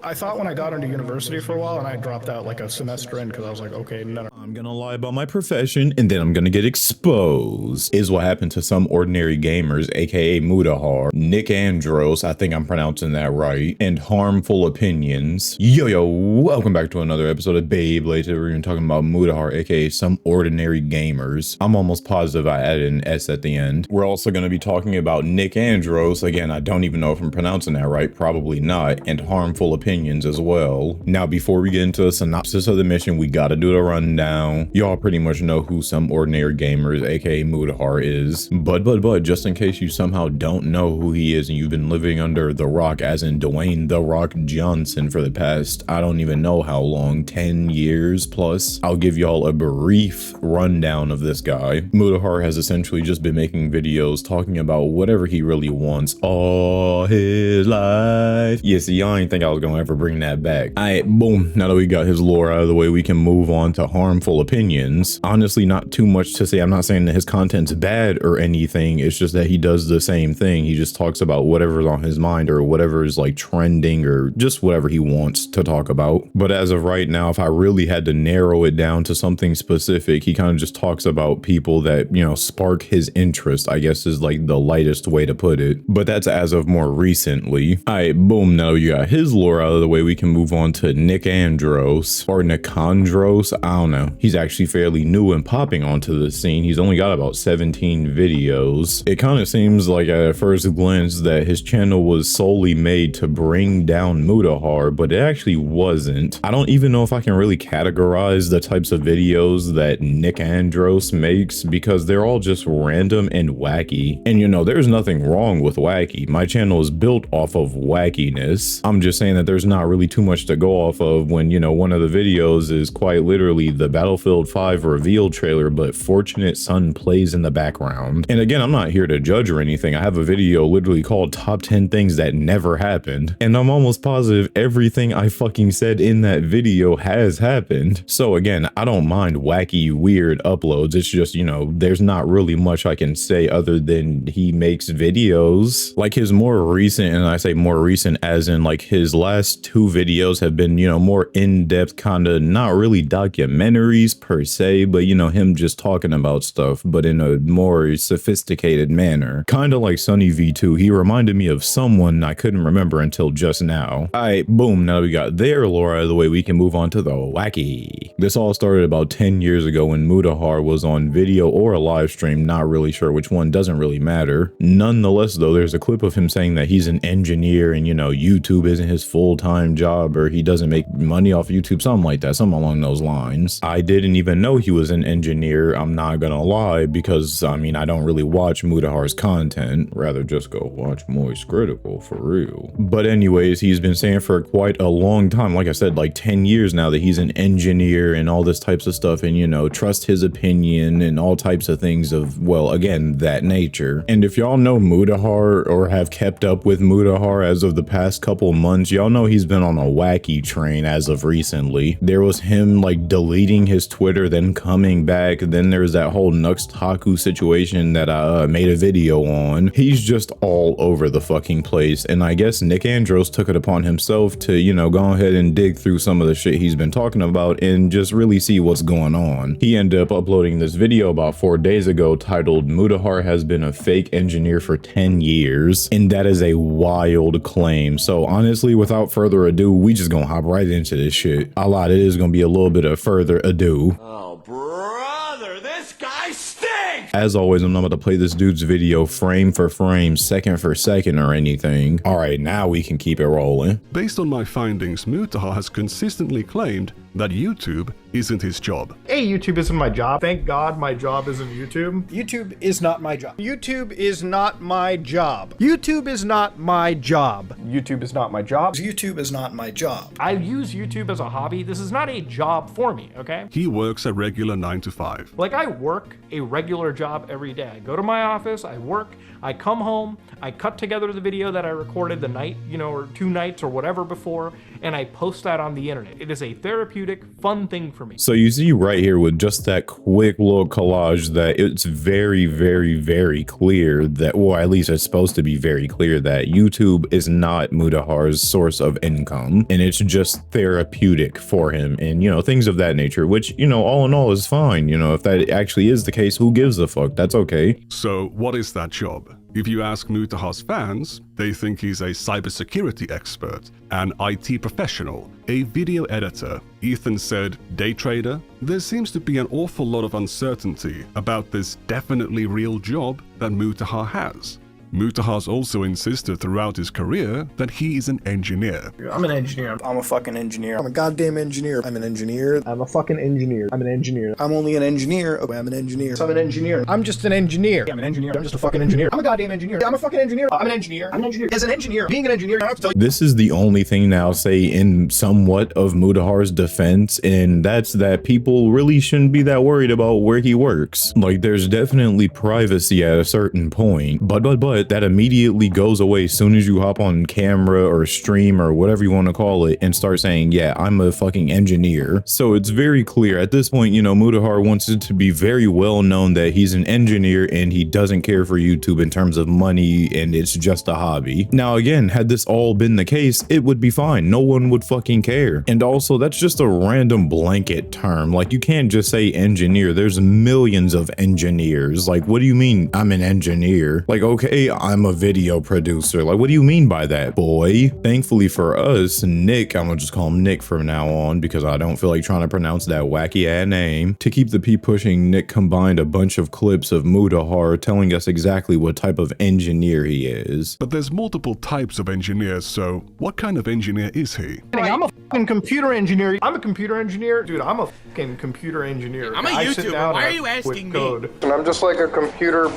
I thought when I got into university for a while and I dropped out like a semester in because I was like, okay, no. I'm gonna lie about my profession and then I'm gonna get exposed is what happened to some ordinary gamers, aka Mutahar, Nick Andros, I think I'm pronouncing that right, and Harmful Opinions. Yo, welcome back to another episode of Babe. Later we're gonna be talking about Mutahar, aka some ordinary gamers. I'm almost positive I added an S at the end. We're also gonna be talking about Nick Andros. Again, I don't even know if I'm pronouncing that right, probably not, and Harmful Opinions as well. Now, before we get into the synopsis of the mission, we gotta do the rundown. Y'all pretty much know who some ordinary gamers, aka Mutahar, is. But just in case you somehow don't know who he is and you've been living under the rock, as in Dwayne "The Rock" Johnson for the past, I don't even know how long, 10 years plus, I'll give y'all a brief rundown of this guy. Mutahar has essentially just been making videos talking about whatever he really wants all his life. Yeah, see, y'all ain't think I was gonna ever bring that back. Alright, boom. Now that we got his lore out of the way, we can move on to Harmful Opinions. Honestly, not too much to say. I'm not saying that his content's bad or anything. It's just that he does the same thing. He just talks about whatever's on his mind or whatever is like trending or just whatever he wants to talk about. But as of right now, if I really had to narrow it down to something specific, he kind of just talks about people that, you know, spark his interest, I guess is like the lightest way to put it. But that's as of more recently. Alright, boom. Now you got his lore out of the way. We can move on to Nick Andros or Nicandros. I don't know. He's actually fairly new and popping onto the scene. He's only got about 17 videos. It kind of seems like at first glance that his channel was solely made to bring down Mutahar, but it actually wasn't. I don't even know if I can really categorize the types of videos that Nick Andros makes because they're all just random and wacky. And you know, there's nothing wrong with wacky. My channel is built off of wackiness. I'm just saying that there's not really too much to go off of when, you know, one of the videos is quite literally the Battlefield 5 reveal trailer, but Fortunate Son plays in the background. And again, I'm not here to judge or anything. I have a video literally called Top 10 Things That Never Happened. And I'm almost positive everything I fucking said in that video has happened. So again, I don't mind wacky, weird uploads. It's just, you know, there's not really much I can say other than he makes videos. Like his more recent, and I say more recent as in like his last two videos have been, you know, more in-depth, kind of not really documentaries per se, but you know, him just talking about stuff, but in a more sophisticated manner. Kind of like Sunny V2. He reminded me of someone I couldn't remember until just now. Alright, boom. Now we got their lore out of the way, we can move on to the wacky. This all started about 10 years ago when Mutahar was on video or a live stream, not really sure which one, doesn't really matter. Nonetheless though, there's a clip of him saying that he's an engineer and you know, YouTube isn't his full-time job or he doesn't make money off YouTube, something like that, something along those lines. I didn't even know he was an engineer, I'm not gonna lie, because I mean, I don't really watch Mutahar's content, rather just go watch Moist Critical for real. But anyways, he's been saying for quite a long time, like I said, like 10 years now, that he's an engineer and all this types of stuff, and you know, trust his opinion and all types of things of, well, again, that nature. And if y'all know Mutahar or have kept up with Mutahar as of the past couple months, y'all know he's been on a wacky train as of recently. There was him like deleting his Twitter, then coming back, then there's that whole Nux Taku situation that I made a video on. He's just all over the fucking place, and I guess Nick Andros took it upon himself to, you know, go ahead and dig through some of the shit he's been talking about and just really see what's going on. He ended up uploading this video about 4 days ago titled "Mutahar has been a fake engineer for 10 years," and that is a wild claim. So honestly, without further ado, we just gonna hop right into this shit. A lot, it is gonna be a little bit of further ado. Oh, brother, this guy stinks! As always, I'm not about to play this dude's video frame for frame, second for second or anything. Alright, now we can keep it rolling. Based on my findings, Mutahar has consistently claimed that YouTube isn't his job. Hey, YouTube isn't my job. Thank God my job isn't YouTube. YouTube is not my job. YouTube is not my job. YouTube is not my job. YouTube is not my job. YouTube is not my job. I use YouTube as a hobby. This is not a job for me, okay? He works a regular 9 to 5. Like, I work a regular job every day. I go to my office, I work, I come home, I cut together the video that I recorded the night, you know, or 2 nights or whatever before, and I post that on the internet. It is a therapeutic therapeutic, fun thing for me. So you see right here with just that quick little collage that it's very, very, very clear that, well, at least it's supposed to be very clear that YouTube is not Mutahar's source of income, and it's just therapeutic for him and, you know, things of that nature, which, you know, all in all is fine. You know, if that actually is the case, who gives a fuck? That's okay. So what is that job? If you ask Mutahar's fans, they think he's a cybersecurity expert, an IT professional, a video editor. Ethan said day trader. There seems to be an awful lot of uncertainty about this definitely real job that Mutahar has. Mutahar's also insisted throughout his career that he is an engineer. I'm an engineer. I'm a fucking engineer. I'm a goddamn engineer. I'm an engineer. I'm a fucking engineer. I'm an engineer. I'm only an engineer. I'm an engineer. I'm an engineer. I'm just an engineer. I'm an engineer. I'm just a fucking engineer. I'm a goddamn engineer. I'm a fucking engineer. I'm an engineer. I'm an engineer. As an engineer, being an engineer, I don't have to tell you. This is the only thing now, say, in somewhat of Mutahar's defense, and that's that people really shouldn't be that worried about where he works. Like, there's definitely privacy at a certain point, but that immediately goes away as soon as you hop on camera or stream or whatever you want to call it and start saying, yeah, I'm a fucking engineer. So it's very clear at this point, you know, Mutahar wants it to be very well known that he's an engineer and he doesn't care for YouTube in terms of money and it's just a hobby. Now, again, had this all been the case, it would be fine. No one would fucking care. And also, that's just a random blanket term. Like, you can't just say engineer. There's millions of engineers. Like, what do you mean I'm an engineer? Like, okay, I'm a video producer. Like, what do you mean by that, boy? Thankfully for us, Nick, I'm gonna just call him Nick from now on because I don't feel like trying to pronounce that wacky ass name. To keep the P pushing, Nick combined a bunch of clips of Mutahar telling us exactly what type of engineer he is. But there's multiple types of engineers, so what kind of engineer is he? I'm a fucking computer engineer. I'm a computer engineer. Dude, I'm a fucking computer engineer. I'm a I sit YouTuber. down Why and are you quit asking me? code. And I'm just like a computer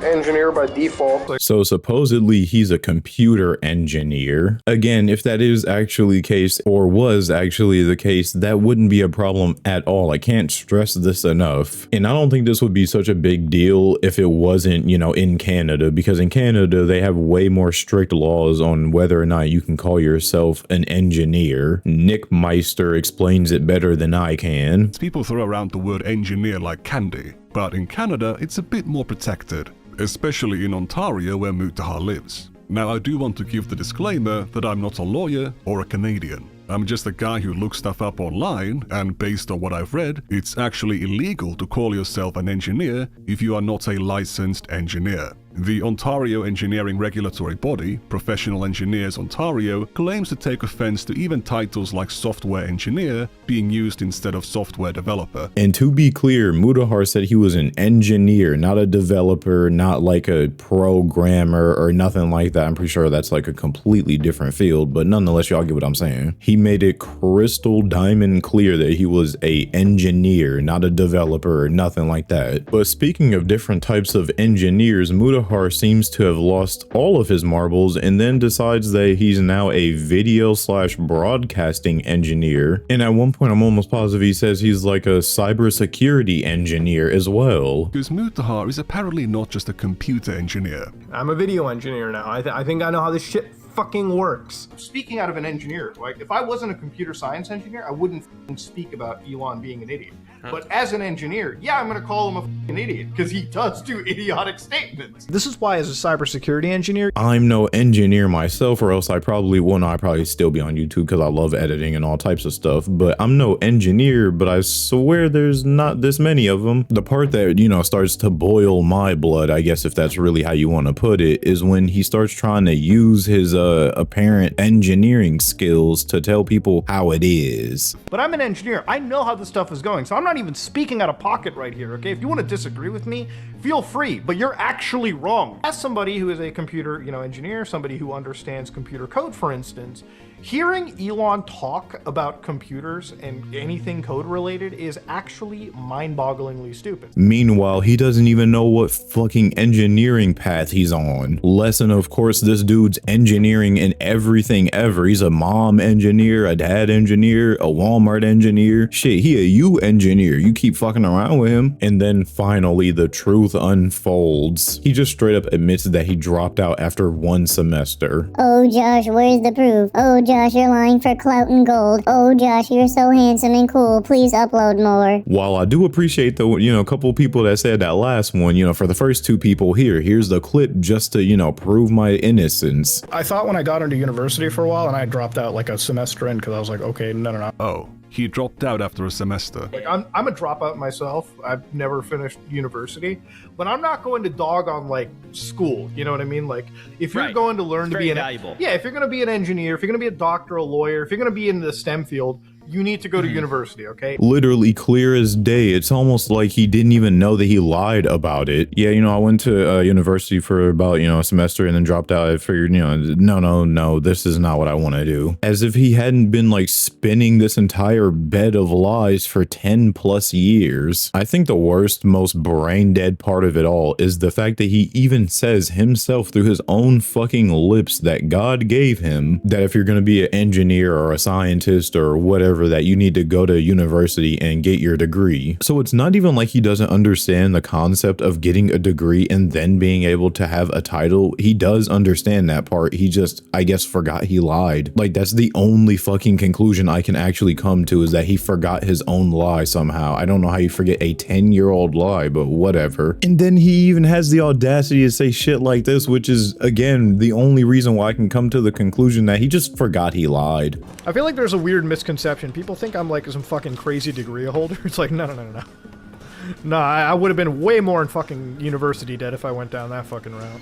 engineer by default. So supposedly he's a computer engineer. Again, if that is actually the case or was actually the case, that wouldn't be a problem at all. I can't stress this enough. And I don't think this would be such a big deal if it wasn't, you know, in Canada, because in Canada, they have way more strict laws on whether or not you can call yourself an engineer. Nick Meister explains it better than I can. People throw around the word engineer like candy, but in Canada, it's a bit more protected, especially in Ontario where Mutahar lives. Now, I do want to give the disclaimer that I'm not a lawyer or a Canadian. I'm just a guy who looks stuff up online, and based on what I've read, it's actually illegal to call yourself an engineer if you are not a licensed engineer. The Ontario Engineering Regulatory Body, Professional Engineers Ontario, claims to take offense to even titles like software engineer being used instead of software developer. And to be clear, Mutahar said he was an engineer, not a developer, not like a programmer or nothing like that. I'm pretty sure that's like a completely different field, but nonetheless, y'all get what I'm saying. He made it crystal diamond clear that he was a engineer, not a developer or nothing like that. But speaking of different types of engineers, Mutahar seems to have lost all of his marbles and then decides that he's now a video/broadcasting engineer. And at one point, I'm almost positive he says he's like a cybersecurity engineer as well. Because Mutahar is apparently not just a computer engineer. I'm a video engineer now. I think I know how this shit fucking works. Speaking out of an engineer, like if I wasn't a computer science engineer, I wouldn't speak about Elon being an idiot. But as an engineer, yeah, I'm gonna call him a fucking idiot because he does do idiotic statements. This is why, as a cybersecurity engineer, I'm no engineer myself, or else I'd probably still be on YouTube because I love editing and all types of stuff. But I'm no engineer, but I swear there's not this many of them. The part that, you know, starts to boil my blood, I guess if that's really how you want to put it, is when he starts trying to use his apparent engineering skills to tell people how it is. but I'm an engineer. I know how this stuff is going, so I'm not even speaking out of pocket right here, okay? If you want to disagree with me, feel free, but you're actually wrong. As somebody who is a computer, engineer, somebody who understands computer code, for instance, hearing Elon talk about computers and anything code related is actually mind-bogglingly stupid. Meanwhile, he doesn't even know what fucking engineering path he's on. Lesson, of course, this dude's engineering in everything ever. He's a mom engineer, a dad engineer, a Walmart engineer. Shit, he a you engineer. You keep fucking around with him. And then finally, the truth unfolds. He just straight up admits that he dropped out after one semester. Oh, Josh, where's the proof? Oh, Josh, you're lying for clout and gold. Oh, Josh, you're so handsome and cool. Please upload more. While I do appreciate the, couple people that said that last one, for the first two people here's the clip just to, prove my innocence. I thought when I got into university for a while and I dropped out like a semester in because I was like, okay, no. Oh, he dropped out after a semester. Like, I'm a dropout myself. I've never finished university, but I'm not going to dog on like school. You know what I mean? Like, if you're going to learn to be valuable. Yeah, if you're going to be an engineer, if you're going to be a doctor, a lawyer, if you're going to be in the STEM field, you need to go to university, okay? Literally clear as day. It's almost like he didn't even know that he lied about it. Yeah, I went to university for about, a semester and then dropped out. I figured, no, this is not what I want to do. As if he hadn't been like spinning this entire bed of lies for 10 plus years. I think the worst, most brain dead part of it all is the fact that he even says himself through his own fucking lips that God gave him that if you're going to be an engineer or a scientist or whatever, that you need to go to university and get your degree. So it's not even like he doesn't understand the concept of getting a degree and then being able to have a title. He does understand that part. He just, I guess, forgot he lied. Like, that's the only fucking conclusion I can actually come to, is that he forgot his own lie somehow. I don't know how you forget a 10-year-old lie, but whatever. And then he even has the audacity to say shit like this, which is, again, the only reason why I can come to the conclusion that he just forgot he lied. I feel like there's a weird misconception. People think I'm like some fucking crazy degree holder. It's like, no. No, I would have been way more in fucking university debt if I went down that fucking route.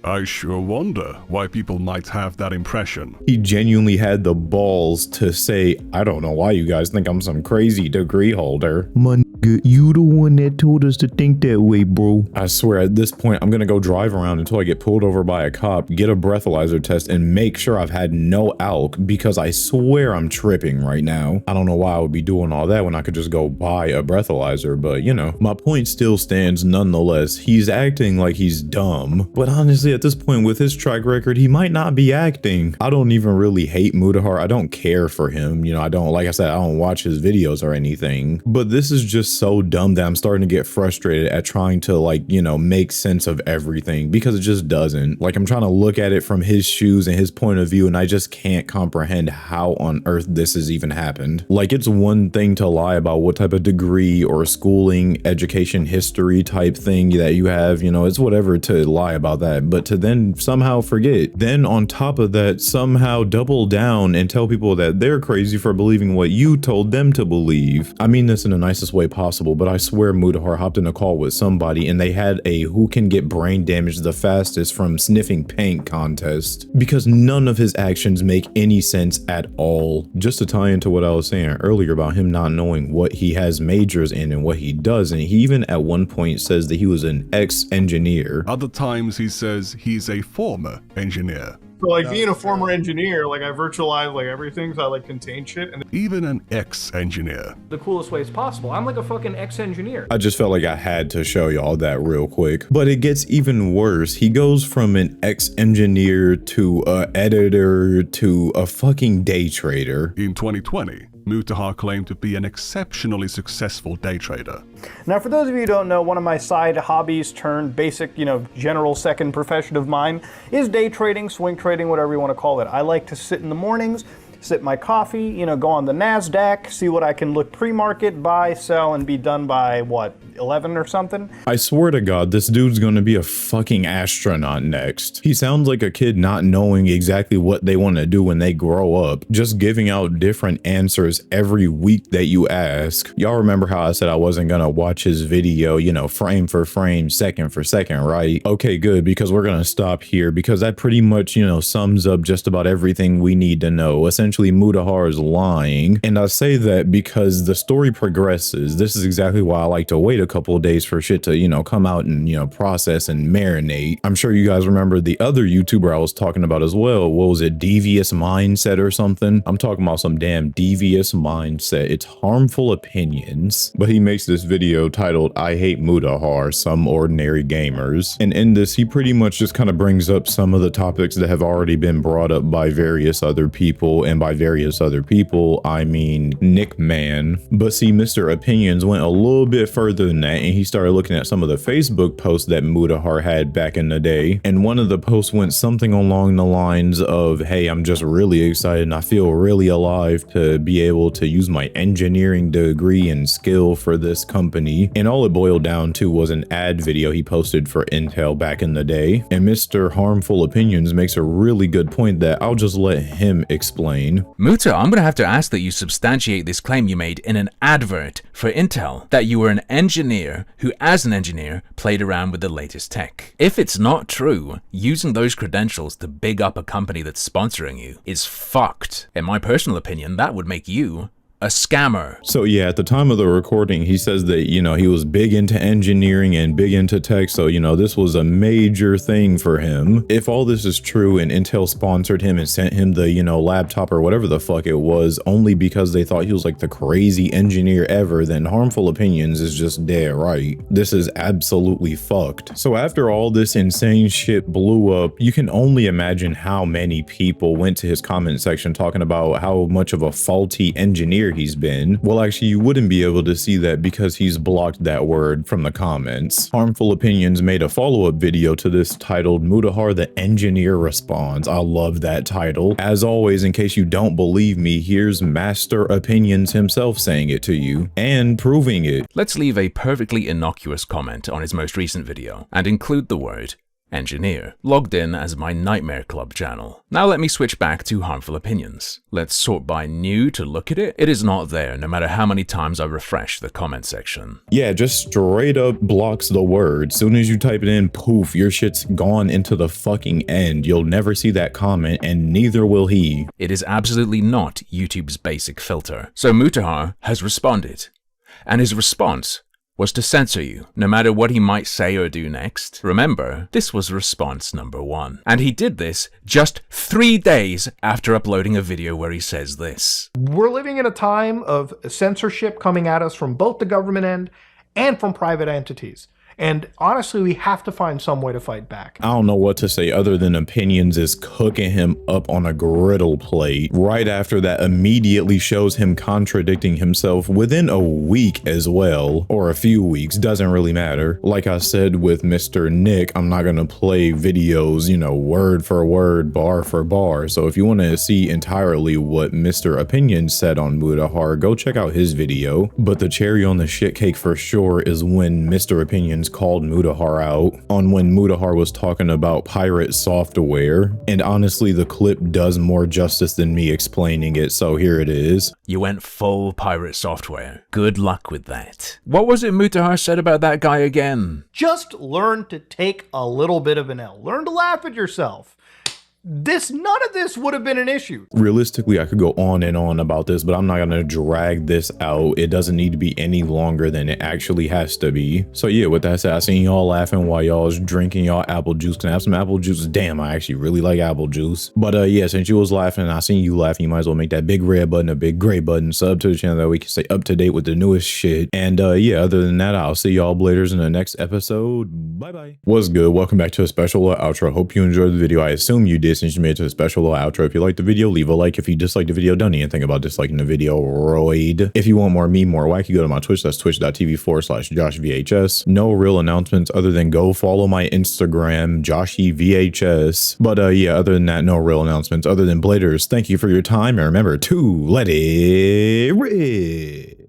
I sure wonder why people might have that impression. He genuinely had the balls to say, I don't know why you guys think I'm some crazy degree holder. My nigga, you the one that told us to think that way, bro. I swear at this point, I'm gonna go drive around until I get pulled over by a cop, get a breathalyzer test, and make sure I've had no alk, because I swear I'm tripping right now. I don't know why I would be doing all that when I could just go buy a breathalyzer, but my point still stands nonetheless. He's acting like he's dumb, but honestly, at this point with his track record, he might not be acting. I don't even really hate Mutahar. I don't care for him. I don't, like I said, I don't watch his videos or anything, but this is just so dumb that I'm starting to get frustrated at trying to make sense of everything, because it just doesn't. Like, I'm trying to look at it from his shoes and his point of view, and I just can't comprehend how on earth this has even happened. Like, it's one thing to lie about what type of degree or schooling, education, history type thing that you have, it's whatever to lie about that, but to then somehow forget, then on top of that somehow double down and tell people that they're crazy for believing what you told them to believe. I mean this in the nicest way possible, but I swear Mutahar hopped in a call with somebody and they had a who can get brain damage the fastest from sniffing paint contest, because none of his actions make any sense at all. Just to tie into what I was saying earlier about him not knowing what he has majors in and what he doesn't, he even at one point says that he was an ex-engineer. Other times he says he's a former engineer. So like being a former engineer, like I virtualize like everything, so I like contain shit. And even an ex-engineer. The coolest ways possible. I'm like a fucking ex-engineer. I just felt like I had to show y'all that real quick. But it gets even worse. He goes from an ex-engineer to a editor to a fucking day trader. In 2020, Mutahar claimed to be an exceptionally successful day trader. Now, for those of you who don't know, one of my side hobbies turned basic, general second profession of mine is day trading, swing trading, whatever you want to call it. I like to sit in the mornings, sip my coffee, go on the NASDAQ, see what I can look pre-market, buy, sell, and be done by, 11 or something? I swear to God, this dude's gonna be a fucking astronaut next. He sounds like a kid not knowing exactly what they want to do when they grow up, just giving out different answers every week that you ask. Y'all remember how I said I wasn't gonna watch his video, frame for frame, second for second, right? Okay, good, because we're gonna stop here, because that pretty much, sums up just about everything we need to know. Essentially, Mutahar is lying, and I say that because the story progresses. This is exactly why I like to wait a couple of days for shit to, come out and, process and marinate. I'm sure you guys remember the other YouTuber I was talking about as well. What was it? Devious Mindset or something? I'm talking about some damn devious mindset. It's harmful opinions. But he makes this video titled, I Hate Mutahar, Some Ordinary Gamers. And in this, he pretty much just kind of brings up some of the topics that have already been brought up by various other people. And by various other people, I mean Nick Man. But see, Mr. Opinions went a little bit further than that, and he started looking at some of the Facebook posts that Mutahar had back in the day. And one of the posts went something along the lines of, hey, I'm just really excited and I feel really alive to be able to use my engineering degree and skill for this company. And all it boiled down to was an ad video he posted for Intel back in the day. And Mr. Harmful Opinions makes a really good point that I'll just let him explain. Muta, I'm gonna have to ask that you substantiate this claim you made in an advert for Intel, that you were an engineer who, as an engineer, played around with the latest tech. If it's not true, using those credentials to big up a company that's sponsoring you is fucked. In my personal opinion, that would make you a scammer. So yeah, at the time of the recording, he says that, you know, he was big into engineering and big into tech. So, you know, this was a major thing for him. If all this is true and Intel sponsored him and sent him the, you know, laptop or whatever the fuck it was, only because they thought he was like the crazy engineer ever, then Harmful Opinions is just dead right. This is absolutely fucked. So after all this insane shit blew up, you can only imagine how many people went to his comment section talking about how much of a faulty engineer he's been. Well, actually, you wouldn't be able to see that because he's blocked that word from the comments. Harmful Opinions made a follow-up video to this titled Mutahar the Engineer Responds. I love that title. As always, in case you don't believe me, here's Master Opinions himself saying it to you and proving it. Let's leave a perfectly innocuous comment on his most recent video and include the word engineer, logged in as my Nightmare Club channel. Now let me switch back to Harmful Opinions. Let's sort by new to look at it. It is not there no matter how many times I refresh the comment section. Yeah, just straight up blocks the word. Soon as you type it in, poof, your shit's gone into the fucking end. You'll never see that comment and neither will he. It is absolutely not YouTube's basic filter. So Mutahar has responded, and his response was to censor you, no matter what he might say or do next. Remember, this was response number 1. And he did this just 3 days after uploading a video where he says this. We're living in a time of censorship coming at us from both the government end and from private entities. And honestly, we have to find some way to fight back. I don't know what to say other than Opinions is cooking him up on a griddle plate. Right after that immediately shows him contradicting himself within a week as well, or a few weeks, doesn't really matter. Like I said with Mr. Nick, I'm not gonna play videos, you know, word for word, bar for bar. So if you want to see entirely what Mr. Opinions said on Mutahar, go check out his video. But the cherry on the shit cake for sure is when Mr. Opinions called Mutahar out on when Mutahar was talking about pirate software. And honestly, the clip does more justice than me explaining it, so here it is. You went full pirate software. Good luck with that. What was it Mutahar said about that guy again? Just learn to take a little bit of an L. Learn to laugh at yourself. None of this would have been an issue. Realistically, I could go on and on about this, but I'm not gonna drag this out. It doesn't need to be any longer than it actually has to be. So yeah, with that said, I seen y'all laughing while y'all was drinking y'all apple juice. Can I have some apple juice? Damn, I actually really like apple juice. But yeah, since you was laughing and I seen you laughing, you might as well make that big red button a big gray button, sub to the channel that we can stay up to date with the newest shit. And yeah, other than that, I'll see y'all bladers in the next episode. Bye bye. What's good? Welcome back to a special outro. Hope you enjoyed the video. I assume you did since you made it to a special outro. If you liked the video, leave a like. If you disliked the video, don't even think about disliking the video, roid. If you want more me, more wacky, go to my Twitch. That's twitch.tv/JoshVHS. No real announcements other than go follow my Instagram, JoshyVHS. But yeah, other than that, no real announcements other than bladers. Thank you for your time and remember to let it rip.